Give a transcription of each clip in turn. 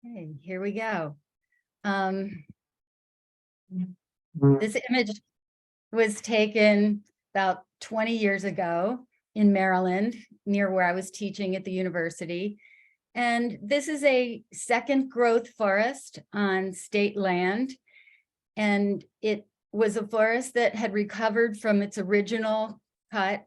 Okay, here we go. This image was taken about 20 years ago in Maryland, near where I was teaching at the university. And this is a second growth forest on state land. And it was a forest that had recovered from its original cut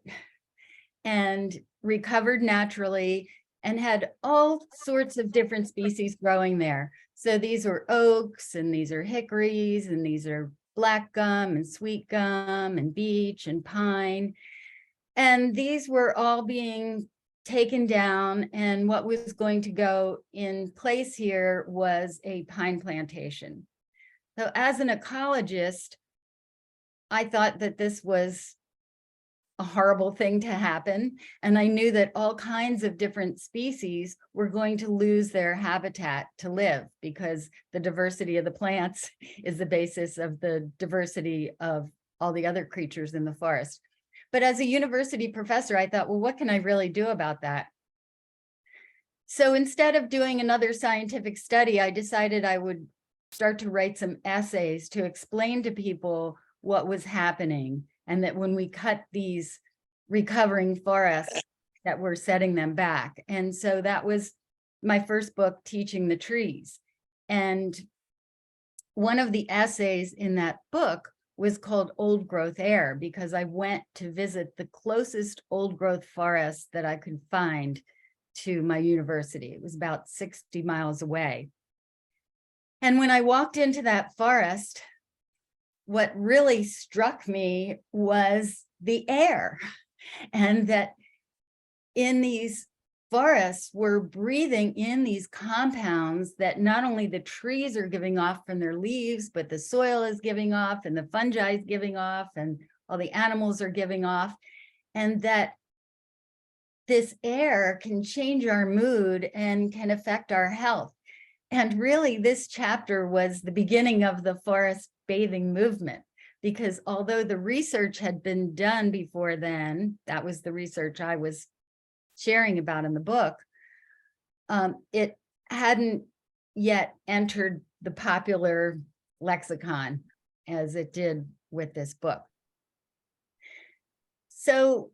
and recovered naturally and had all sorts of different species growing there. So these were oaks, and these are hickories, and these are black gum and sweet gum and beech and pine. And these were all being taken down, and what was going to go in place here was a pine plantation. So as an ecologist, I thought that this was a horrible thing to happen. And I knew that all kinds of different species were going to lose their habitat to live, because the diversity of the plants is the basis of the diversity of all the other creatures in the forest. But as a university professor, I thought, well, what can I really do about that? So instead of doing another scientific study, I decided I would start to write some essays to explain to people what was happening, and that when we cut these recovering forests, that we're setting them back. And so that was my first book, Teaching the Trees. And one of the essays in that book was called Old Growth Air, because I went to visit the closest old growth forest that I could find to my university. It was about 60 miles away. And when I walked into that forest, what really struck me was the air, and that in these forests, we're breathing in these compounds that not only the trees are giving off from their leaves, but the soil is giving off, and the fungi is giving off, and all the animals are giving off. And that this air can change our mood and can affect our health. And really, this chapter was the beginning of the forest bathing movement, because although the research had been done before then, that was the research I was sharing about in the book, it hadn't yet entered the popular lexicon as it did with this book. So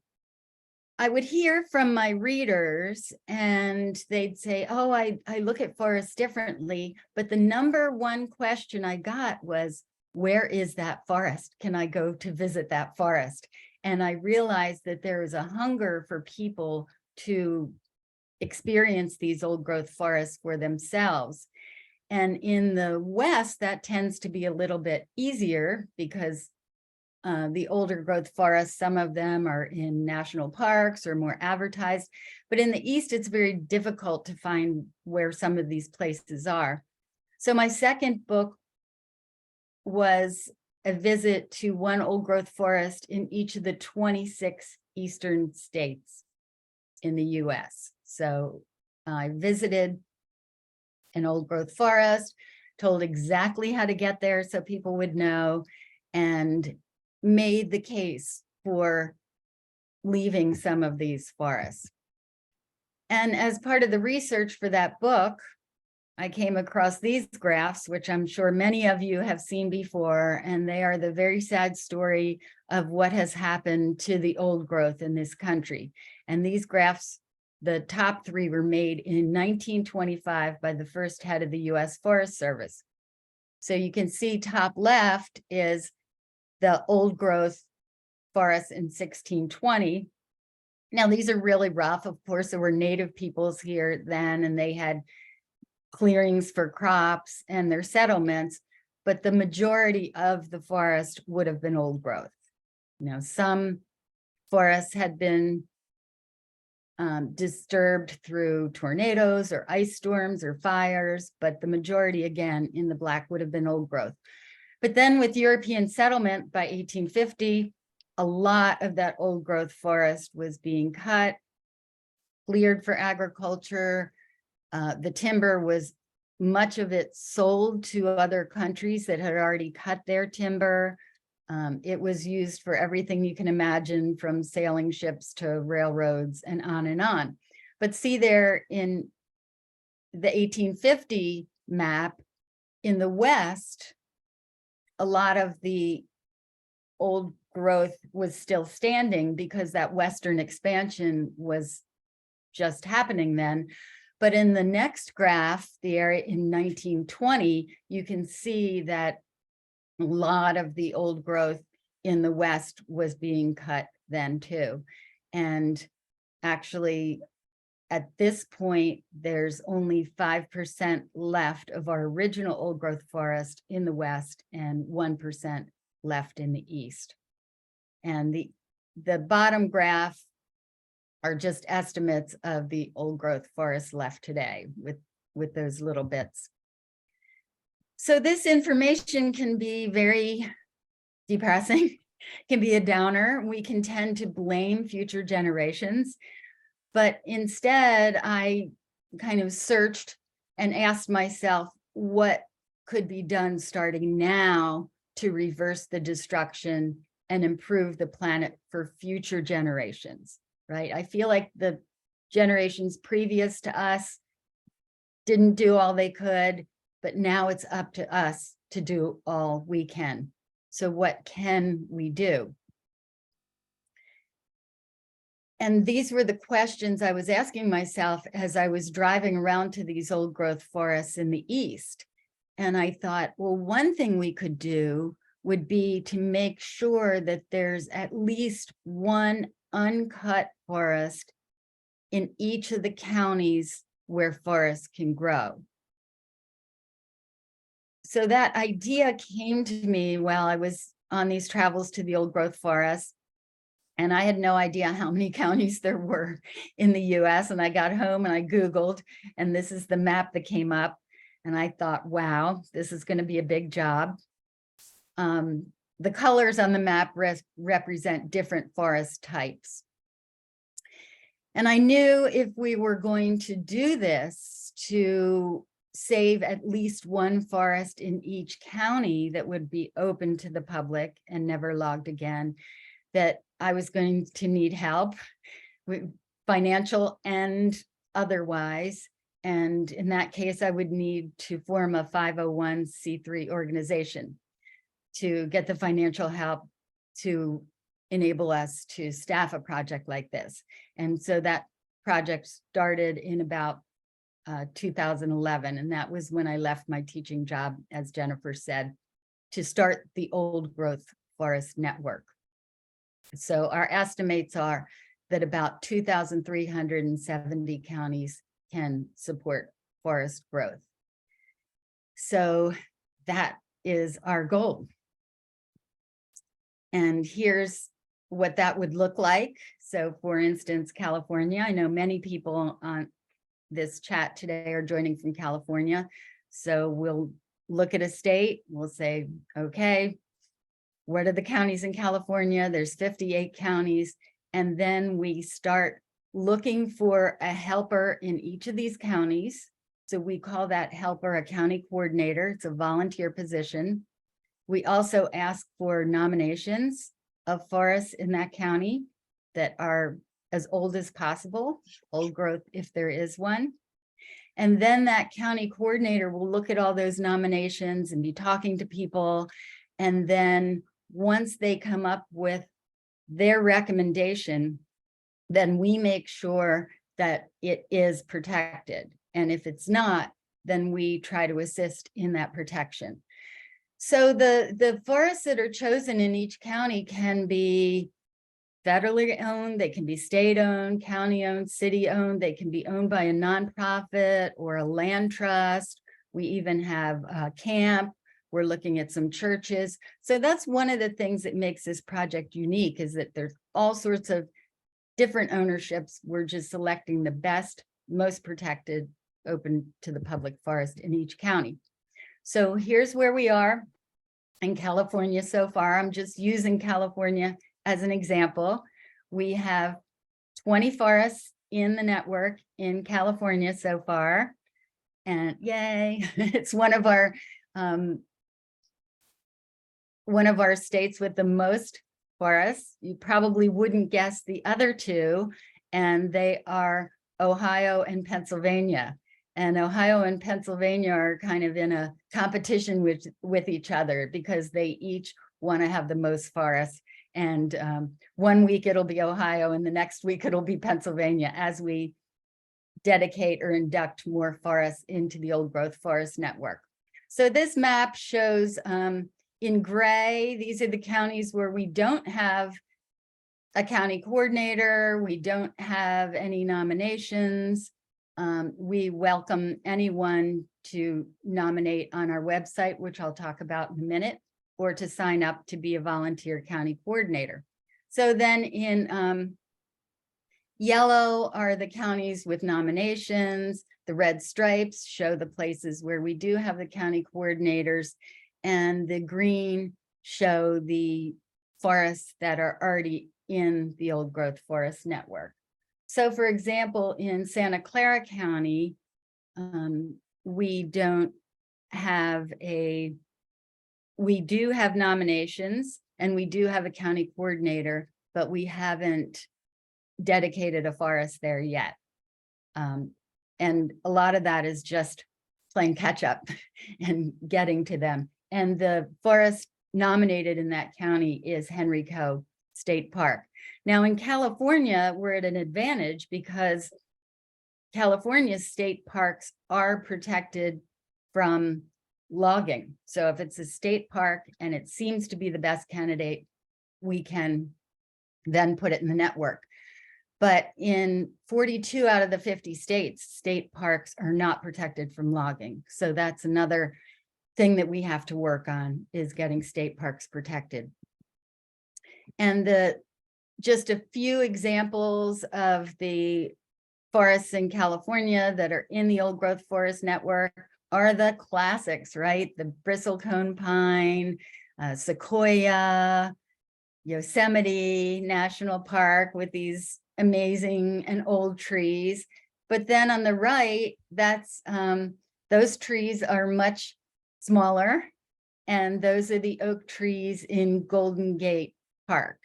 I would hear from my readers, and they'd say, oh, I look at forests differently. But the number one question I got was, where is that forest? Can I go to visit that forest? And I realized that there is a hunger for people to experience these old growth forests for themselves. And in the West, that tends to be a little bit easier, because the older growth forests, some of them are in national parks or more advertised. But in the East, it's very difficult to find where some of these places are. So my second book was a visit to one old growth forest in each of the 26 eastern states in the US. So I visited an old growth forest, told exactly how to get there so people would know, and made the case for leaving some of these forests. And as part of the research for that book, I came across these graphs, which I'm sure many of you have seen before, and they are the very sad story of what has happened to the old growth in this country. And these graphs, the top three, were made in 1925 by the first head of the US Forest Service. So you can see top left is the old growth forests in 1620. Now, these are really rough. Of course, there were native peoples here then, and they had clearings for crops and their settlements, but the majority of the forest would have been old growth. You know, some forests had been disturbed through tornadoes or ice storms or fires, but the majority, again, in the black would have been old growth. But then with European settlement by 1850, a lot of that old growth forest was being cut, cleared for agriculture. The timber was, much of it, sold to other countries that had already cut their timber. It was used for everything you can imagine, from sailing ships to railroads and on and on. But see there, in the 1850 map, in the West, a lot of the old growth was still standing because that Western expansion was just happening then. But in the next graph, the area in 1920, you can see that a lot of the old growth in the West was being cut then too. And actually, at this point, there's only 5% left of our original old growth forest in the West and 1% left in the East. And the bottom graph are just estimates of the old growth forest left today with those little bits. So this information can be very depressing, can be a downer. We can tend to blame future generations, but instead I kind of searched and asked myself what could be done starting now to reverse the destruction and improve the planet for future generations, right? I feel like the generations previous to us didn't do all they could, but now it's up to us to do all we can. So what can we do? And these were the questions I was asking myself as I was driving around to these old growth forests in the East. And I thought, well, one thing we could do would be to make sure that there's at least one uncut forest in each of the counties where forests can grow. So that idea came to me while I was on these travels to the old growth forests. And I had no idea how many counties there were in the US. And I got home and I Googled, and this is the map that came up. And I thought, wow, this is going to be a big job. The colors on the map represent different forest types. And I knew if we were going to do this to save at least one forest in each county that would be open to the public and never logged again, that I was going to need help, financial and otherwise. And in that case, I would need to form a 501c3 organization to get the financial help to enable us to staff a project like this. And so that project started in about 2011. And that was when I left my teaching job, as Jennifer said, to start the Old Growth Forest Network. So our estimates are that about 2,370 counties can support forest growth. So that is our goal. And here's what that would look like. So for instance, California, I know many people on this chat today are joining from California. So we'll look at a state, we'll say, okay, what are the counties in California? There's 58 counties. And then we start looking for a helper in each of these counties. So we call that helper a county coordinator. It's a volunteer position. We also ask for nominations of forests in that county that are as old as possible, old growth if there is one. And then that county coordinator will look at all those nominations and be talking to people. And then once they come up with their recommendation, then we make sure that it is protected. And if it's not, then we try to assist in that protection. So the forests that are chosen in each county can be federally owned, they can be state owned, county owned, city owned, they can be owned by a nonprofit or a land trust. We even have a camp. We're looking at some churches. So that's one of the things that makes this project unique, is that there's all sorts of different ownerships. We're just selecting the best, most protected, open to the public forest in each county. So here's where we are in California so far. I'm just using California as an example. We have 20 forests in the network in California so far. And yay, it's one of our states with the most forests. You probably wouldn't guess the other two, and they are Ohio and Pennsylvania. And Ohio and Pennsylvania are kind of in a competition with each other because they each want to have the most forests. And one week it'll be Ohio and the next week it'll be Pennsylvania as we dedicate or induct more forests into the old growth forest network. So this map shows in gray, these are the counties where we don't have a county coordinator, we don't have any nominations. We welcome anyone to nominate on our website, which I'll talk about in a minute, or to sign up to be a volunteer county coordinator. So then in yellow are the counties with nominations. The red stripes show the places where we do have the county coordinators, and the green show the forests that are already in the old growth forest network. So for example, in Santa Clara County, we do have nominations and we do have a county coordinator, but we haven't dedicated a forest there yet. And a lot of that is just playing catch up and getting to them. And the forest nominated in that county is Henry Coe State Park. Now in California, we're at an advantage because California's state parks are protected from logging. So if it's a state park and it seems to be the best candidate, we can then put it in the network. But in 42 out of the 50 states, state parks are not protected from logging. So that's another thing that we have to work on, is getting state parks protected. And just a few examples of the forests in California that are in the old growth forest network are the classics, right? The bristlecone pine, sequoia, Yosemite National Park with these amazing and old trees. But then on the right, that's those trees are much smaller, and those are the oak trees in Golden Gate Park.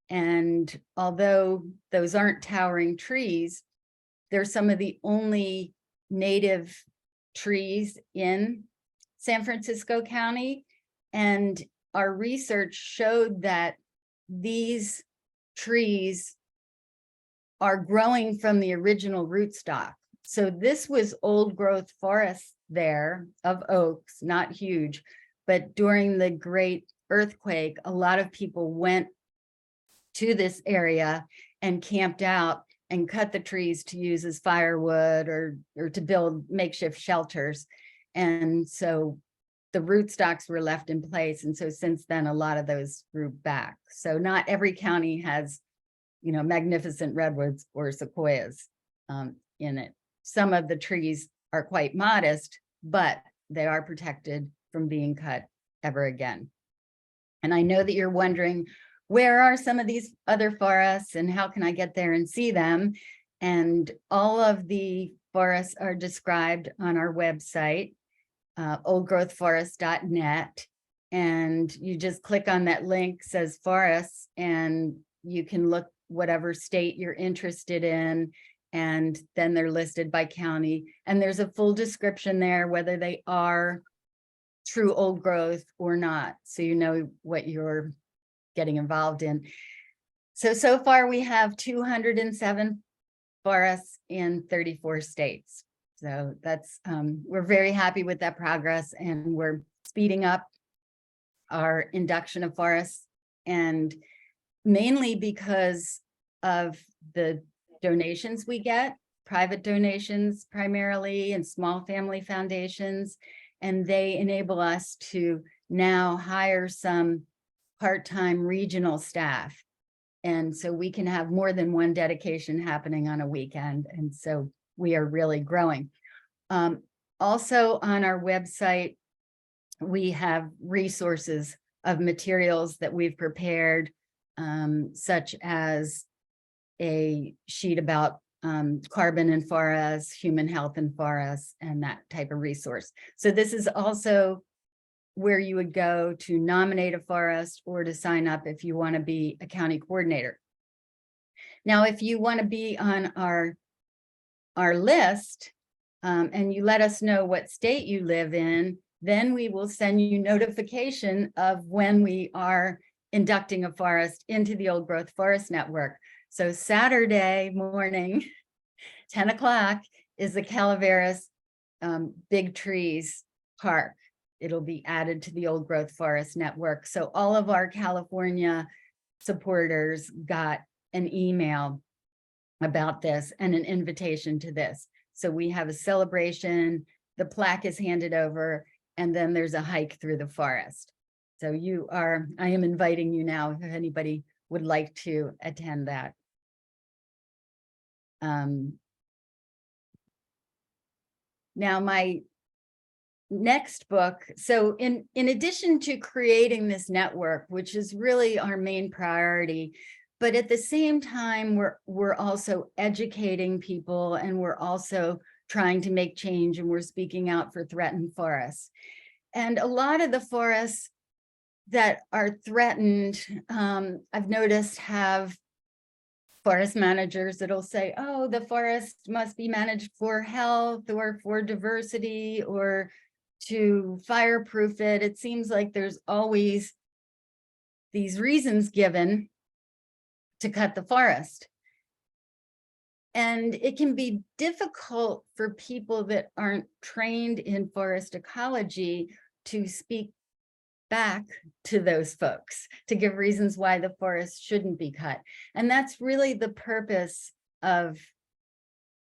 And although those aren't towering trees, they're some of the only native trees in San Francisco County. And our research showed that these trees are growing from the original rootstock. So this was old growth forest there of oaks, not huge, but during the great earthquake, a lot of people went to this area and camped out and cut the trees to use as firewood or to build makeshift shelters. And so the rootstocks were left in place. And so since then, a lot of those grew back. So not every county has, magnificent redwoods or sequoias in it. Some of the trees are quite modest, but they are protected from being cut ever again. And I know that you're wondering, where are some of these other forests and how can I get there and see them? And all of the forests are described on our website, oldgrowthforest.net. And you just click on that link, says forests, and you can look whatever state you're interested in. And then they're listed by county. And there's a full description there, whether they are true old growth or not. So you know what you're getting involved in. So far we have 207 forests in 34 states. So that's, we're very happy with that progress, and we're speeding up our induction of forests, and mainly because of the donations we get, private donations primarily, and small family foundations, and they enable us to now hire some part-time regional staff. And so we can have more than one dedication happening on a weekend. And so we are really growing. Also on our website, we have resources of materials that we've prepared, such as a sheet about carbon in forests, human health in forests, and that type of resource. So this is also where you would go to nominate a forest or to sign up if you want to be a county coordinator. Now, if you want to be on our list, and you let us know what state you live in, then we will send you notification of when we are inducting a forest into the Old Growth Forest Network. So Saturday morning, 10 o'clock, is the Calaveras Big Trees Park. It'll be added to the Old Growth Forest Network. So all of our California supporters got an email about this and an invitation to this. So we have a celebration, the plaque is handed over, and then there's a hike through the forest. So I am inviting you now if anybody would like to attend that. Now my next book, so in addition to creating this network, which is really our main priority, but at the same time, we're also educating people, and we're also trying to make change, and we're speaking out for threatened forests. And a lot of the forests that are threatened, I've noticed, have forest managers that'll say, oh, the forest must be managed for health or for diversity or to fireproof it. It seems like there's always these reasons given to cut the forest. And it can be difficult for people that aren't trained in forest ecology to speak back to those folks, to give reasons why the forest shouldn't be cut. And that's really the purpose of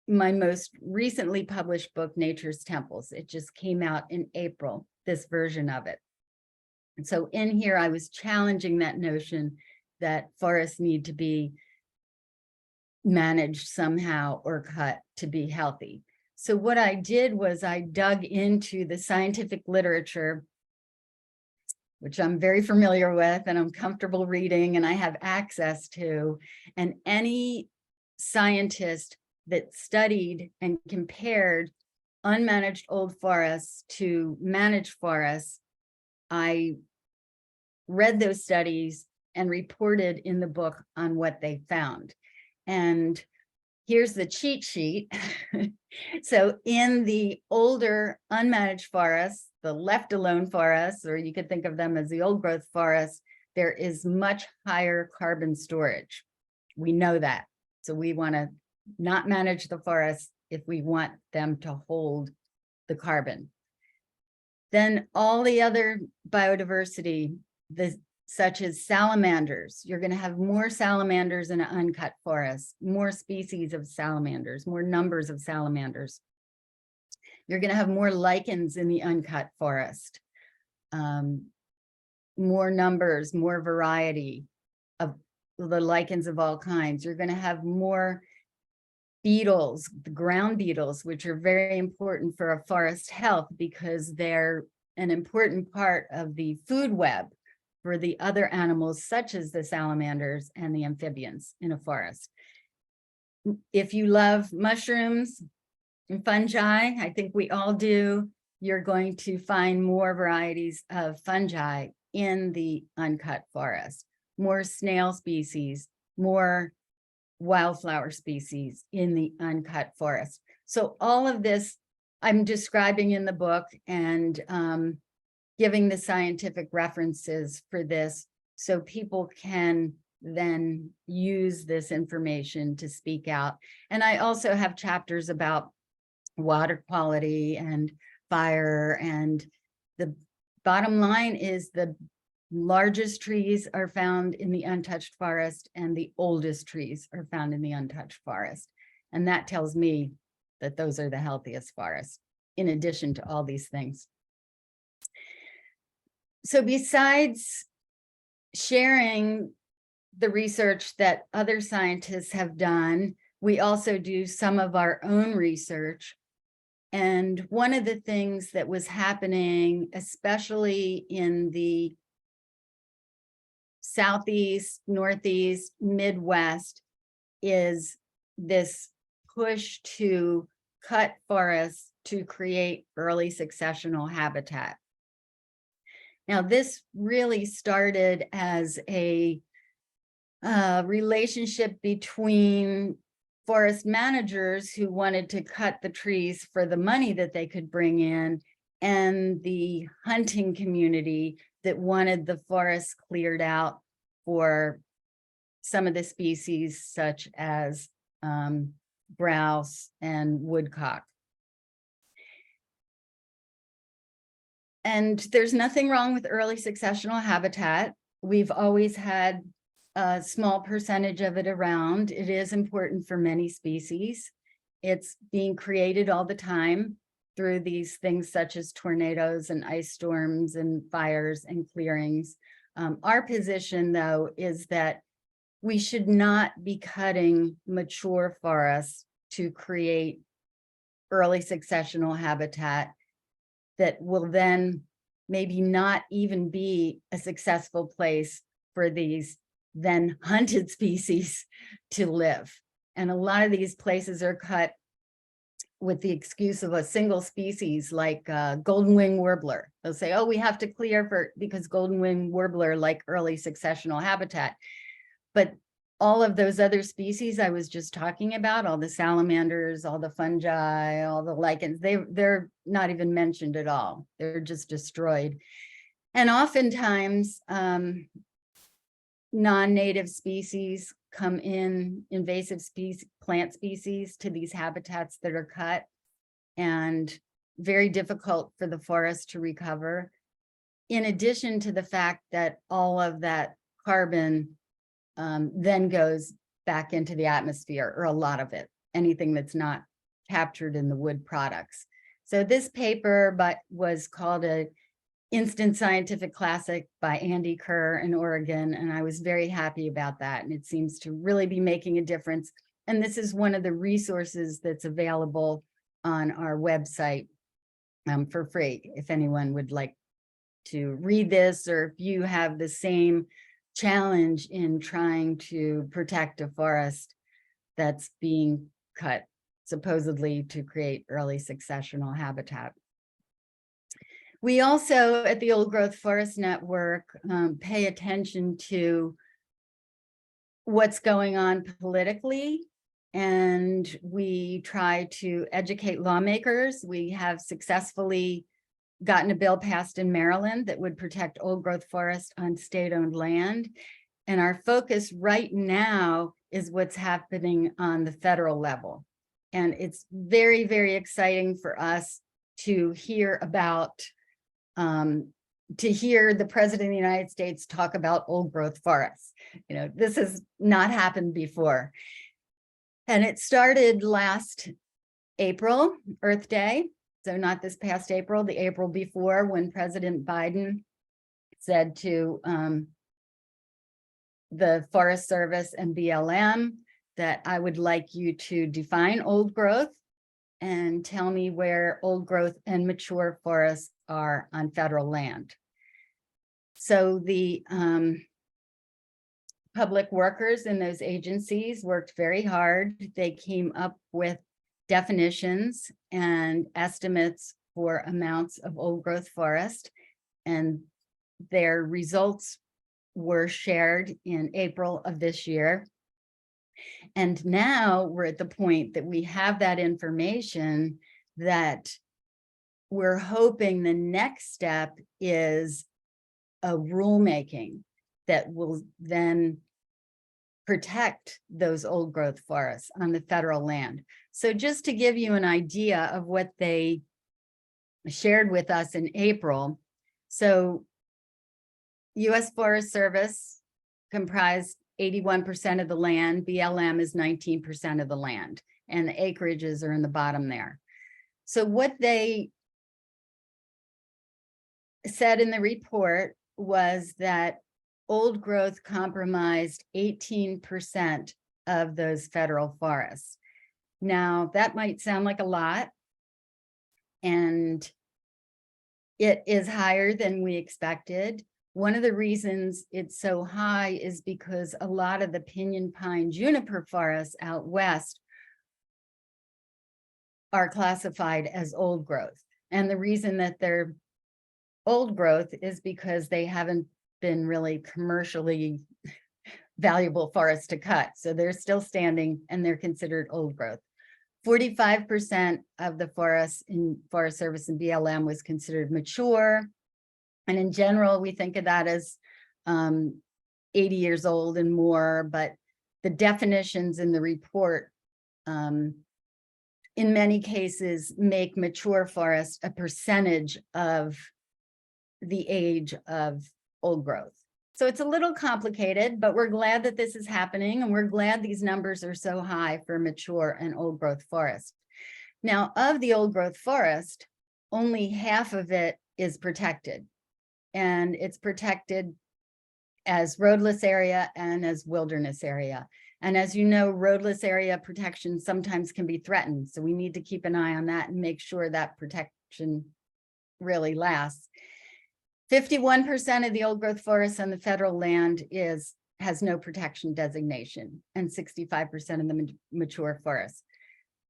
my most recently published book, Nature's Temples. It just came out in April, this version of it. And so in here, I was challenging that notion that forests need to be managed somehow or cut to be healthy. So what I did was I dug into the scientific literature, which I'm very familiar with and I'm comfortable reading and I have access to, and any scientist that studied and compared unmanaged old forests to managed forests, I read those studies and reported in the book on what they found. And here's the cheat sheet. So in the older unmanaged forests, the left alone forests, or you could think of them as the old growth forests, there is much higher carbon storage. We know that. So we want to not manage the forests if we want them to hold the carbon. Then all the other biodiversity, such as salamanders, you're going to have more salamanders in an uncut forest, more species of salamanders, more numbers of salamanders. You're going to have more lichens in the uncut forest, more numbers, more variety of the lichens of all kinds. You're going to have more beetles, the ground beetles, which are very important for a forest health because they're an important part of the food web for the other animals, such as the salamanders and the amphibians in a forest. If you love mushrooms and fungi, I think we all do, you're going to find more varieties of fungi in the uncut forest, more snail species, more wildflower species in the uncut forest. So all of this I'm describing in the book and giving the scientific references for this so people can then use this information to speak out. And I also have chapters about water quality and fire, and the bottom line is the largest trees are found in the untouched forest and the oldest trees are found in the untouched forest. And that tells me that those are the healthiest forests, in addition to all these things. So besides sharing the research that other scientists have done, we also do some of our own research. And one of the things that was happening, especially in the Southeast, Northeast, Midwest, is this push to cut forests to create early successional habitat. Now, this really started as a relationship between forest managers who wanted to cut the trees for the money that they could bring in, and the hunting community that wanted the forest cleared out for some of the species such as grouse and woodcock. And there's nothing wrong with early successional habitat. We've always had a small percentage of it around. It is important for many species. It's being created all the time through these things such as tornadoes and ice storms and fires and clearings. Our position, though, is that we should not be cutting mature forests to create early successional habitat that will then maybe not even be a successful place for these then hunted species to live. And a lot of these places are cut with the excuse of a single species like golden wing warbler. They'll say, oh, we have to clear because golden wing warbler like early successional habitat. But all of those other species I was just talking about, all the salamanders, all the fungi, all the lichens, they're not even mentioned at all. They're just destroyed. And oftentimes, non-native species come in, invasive plant species, to these habitats that are cut, and very difficult for the forest to recover. In addition to the fact that all of that carbon then goes back into the atmosphere, or a lot of it, anything that's not captured in the wood products. So this paper was called a Instant Scientific Classic by Andy Kerr in Oregon, and I was very happy about that. And it seems to really be making a difference. And this is one of the resources that's available on our website for free, if anyone would like to read this, or if you have the same challenge in trying to protect a forest that's being cut supposedly to create early successional habitat. We also, at the Old Growth Forest Network, pay attention to what's going on politically, and we try to educate lawmakers. We have successfully gotten a bill passed in Maryland that would protect old growth forest on state-owned land. And our focus right now is what's happening on the federal level. And it's very, very exciting for us to hear about, to hear the President of the United States talk about old growth forests. You know, this has not happened before. And it started last April, Earth Day. So not this past April, the April before, when President Biden said to the Forest Service and BLM that I would like you to define old growth and tell me where old growth and mature forests are on federal land. So the public workers in those agencies worked very hard. They came up with definitions and estimates for amounts of old growth forest, and their results were shared in April of this year. And now we're at the point that we have that information, that we're hoping the next step is a rulemaking that will then protect those old growth forests on the federal land. So just to give you an idea of what they shared with us in April, so U.S. Forest Service comprised 81% of the land, BLM is 19% of the land, and the acreages are in the bottom there. So what they said in the report was that old growth comprised 18% of those federal forests. Now, that might sound like a lot, and it is higher than we expected. One of the reasons it's so high is because a lot of the pinyon pine juniper forests out west are classified as old growth. And the reason that they're old growth is because they haven't been really commercially valuable forests to cut. So they're still standing and they're considered old growth. 45% of the forests in Forest Service and BLM was considered mature. And in general, we think of that as 80 years old and more, but the definitions in the report in many cases make mature forest a percentage of the age of old growth. So it's a little complicated, but we're glad that this is happening, and we're glad these numbers are so high for mature and old growth forest. Now, of the old growth forest, only half of it is protected, and it's protected as roadless area and as wilderness area. And as you know, roadless area protection sometimes can be threatened. So we need to keep an eye on that and make sure that protection really lasts. 51% of the old growth forest on the federal land has no protection designation, and 65% of the mature forest.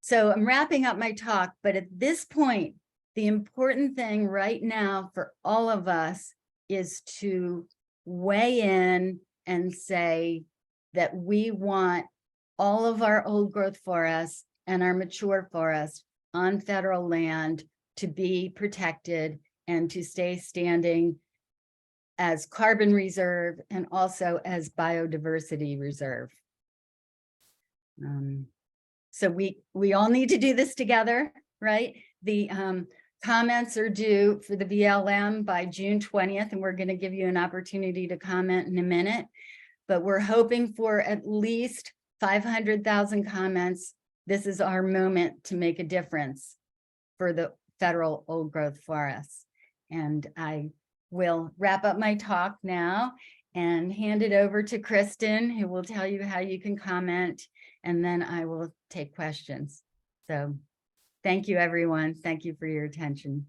So I'm wrapping up my talk, but at this point, the important thing right now for all of us is to weigh in and say that we want all of our old growth forests and our mature forests on federal land to be protected and to stay standing as carbon reserve and also as biodiversity reserve. So we all need to do this together, right? The comments are due for the BLM by June 20th, and we're going to give you an opportunity to comment in a minute. But we're hoping for at least 500,000 comments. This is our moment to make a difference for the federal old growth forests. And I will wrap up my talk now and hand it over to Kristen, who will tell you how you can comment, and then I will take questions. So thank you, everyone. Thank you for your attention.